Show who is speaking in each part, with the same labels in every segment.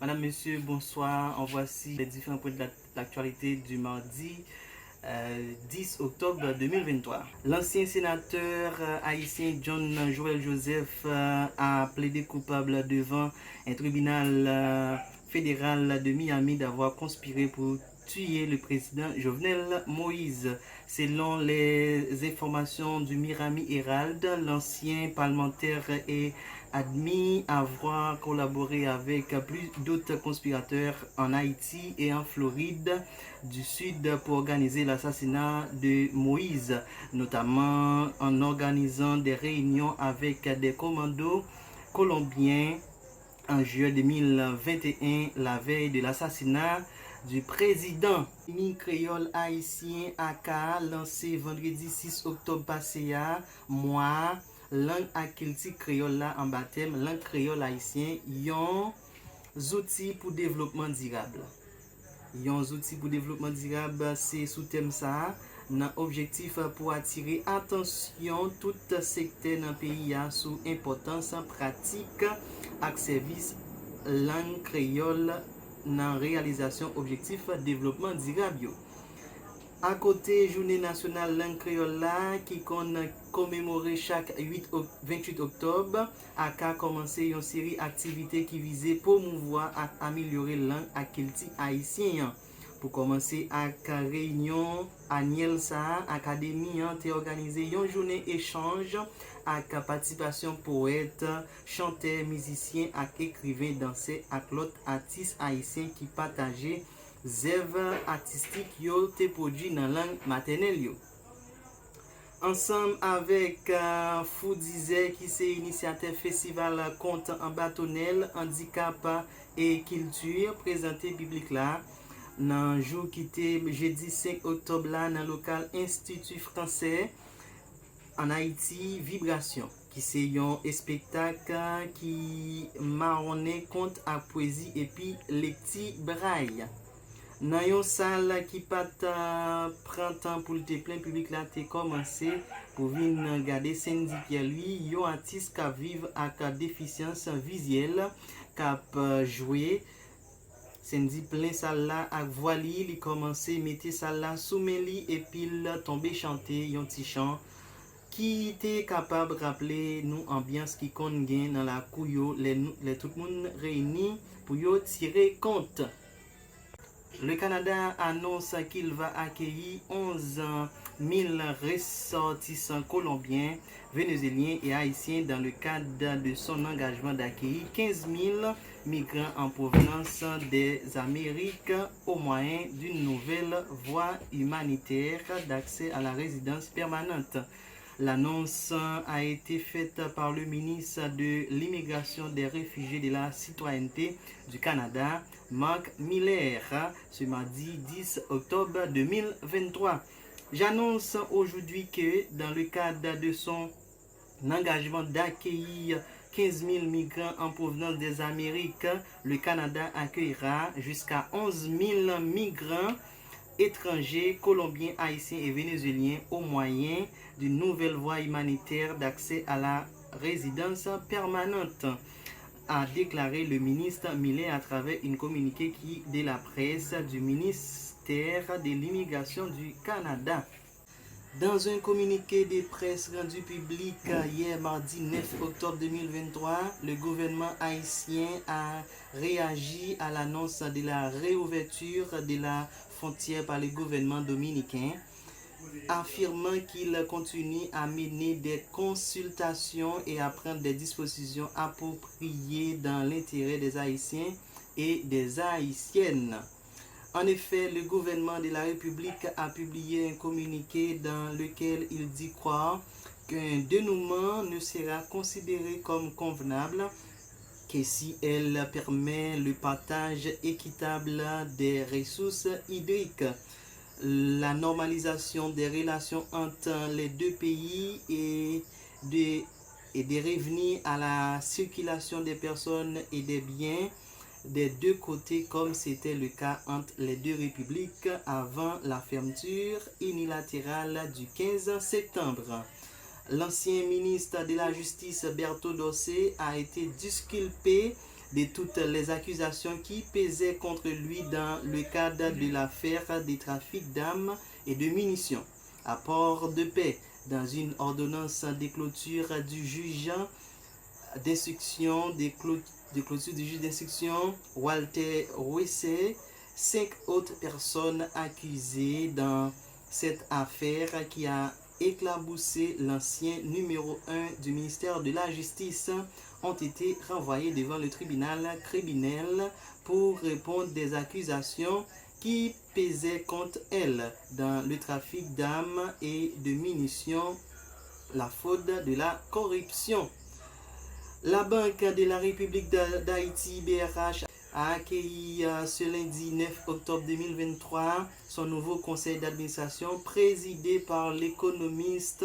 Speaker 1: Madame, Monsieur, bonsoir. En voici les différents points de l'actualité du mardi 10 octobre 2023. L'ancien sénateur haïtien John Joël Joseph a plaidé coupable devant un tribunal fédéral de Miami d'avoir conspiré pour tuer le président Jovenel Moïse. Selon les informations du Miami Herald, l'ancien parlementaire est admis avoir collaboré avec plus d'autres conspirateurs en Haïti et en Floride du Sud pour organiser l'assassinat de Moïse, notamment en organisant des réunions avec des commandos colombiens en juillet 2021, la veille de l'assassinat du président. Mini créole haïtien AK lancé vendredi 6 octobre passé à moi langue akilti créole là en baptême langue créole haïtien yon outils pour développement durable. Yon outils pour développement durable c'est sous thème ça nan objectif pour attirer attention tout secteur dans pays sous importance pratique ak service langue créole dans réalisation objectif développement durable. À côté journée nationale langue créole là qui qu'on commémorer chaque 28 octobre, a commencé une série d'activités qui visaient promouvoir et améliorer langue akilti haïtien. Pour commencer avec réunion annuelle ça académie a organisé une journée échange avec participation poète, chanteur, musicien et écrivain danseur avec l'autre artiste haïtien qui partageait œuvres artistiques yo te produit dans langue maternelle yo. Ensemble avec Foudizé qui c'est initiateur festival conte en bâtonnel, handicap et culture présenté public là dans jour qui était jeudi 5 octobre là dans local Institut français en Haïti Vibration qui c'est un spectacle qui marronné conte à poésie et puis lecti braille. Dans une salle qui pas prend temps pour le plein public là t'es commencé pour venir regarder Sandy Pierre lui un artiste qui vivent avec déficience visuelle qui jouer Sandy plein salle là avec voix li il commencé mettre salle là sous meli et puis tomber chanter un petit chant qui était capable de rappeler nous ambiance qui qu'on gagne dans la couille les tout le monde réuni pour yo tirer compte. Le Canada annonce qu'il va accueillir 11 000 ressortissants colombiens, vénézuéliens et haïtiens dans le cadre de son engagement d'accueillir 15 000 migrants en provenance des Amériques au moyen d'une nouvelle voie humanitaire d'accès à la résidence permanente. L'annonce a été faite par le ministre de l'Immigration, des Réfugiés et de la Citoyenneté du Canada, Mark Miller, ce mardi 10 octobre 2023. J'annonce aujourd'hui que dans le cadre de son engagement d'accueillir 15 000 migrants en provenance des Amériques, le Canada accueillera jusqu'à 11 000 migrants étrangers, colombiens, haïtiens et vénézuéliens au moyen d'une nouvelle voie humanitaire d'accès à la résidence permanente, a déclaré le ministre Millet à travers une communiqué qui de la presse du ministère de l'immigration du Canada. Dans un communiqué de presse rendu public hier mardi 9 octobre 2023, le gouvernement haïtien a réagi à l'annonce de la réouverture de la frontière par le gouvernement dominicain, affirmant qu'il continue à mener des consultations et à prendre des dispositions appropriées dans l'intérêt des Haïtiens et des Haïtiennes. En effet, le gouvernement de la République a publié un communiqué dans lequel il dit croire qu'un dénouement ne sera considéré comme convenable que si elle permet le partage équitable des ressources hydriques, la normalisation des relations entre les deux pays et de revenir à la circulation des personnes et des biens des deux côtés comme c'était le cas entre les deux républiques avant la fermeture unilatérale du 15 septembre. L'ancien ministre de la Justice Berthaud Dossé a été disculpé de toutes les accusations qui pesaient contre lui dans le cadre de l'affaire des trafics d'armes et de munitions. Apport de paix dans une ordonnance de clôture du juge d'instruction Walter Wessé, 5 autres personnes accusées dans cette affaire qui a éclaboussé l'ancien numéro 1 du ministère de la Justice ont été renvoyées devant le tribunal criminel pour répondre des accusations qui pesaient contre elles dans le trafic d'armes et de munitions, la fraude de la corruption. La Banque de la République d'Haïti, BRH, a accueilli ce lundi 9 octobre 2023 son nouveau conseil d'administration présidé par l'économiste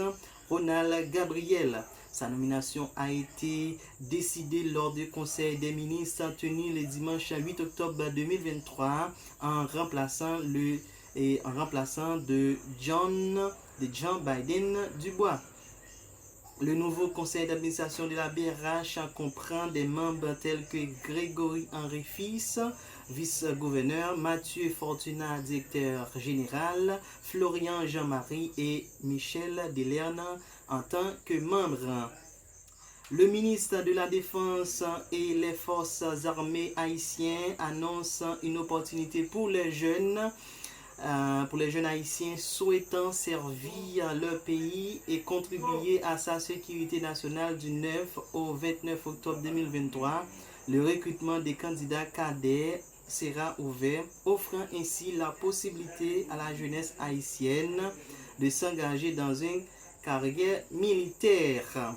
Speaker 1: Ronald Gabriel. Sa nomination a été décidée lors du conseil des ministres tenu le dimanche 8 octobre 2023 en remplaçant de John Biden Dubois. Le nouveau conseil d'administration de la BRH comprend des membres tels que Grégory Henri Fils, vice-gouverneur, Mathieu Fortuna, directeur général, Florian Jean-Marie et Michel Delerne en tant que membres. Le ministre de la Défense et les forces armées haïtiennes annonce une opportunité pour les jeunes haïtiens souhaitant servir leur pays et contribuer à sa sécurité nationale du 9 au 29 octobre 2023. Le recrutement des candidats cadets sera ouvert, offrant ainsi la possibilité à la jeunesse haïtienne de s'engager dans une carrière militaire.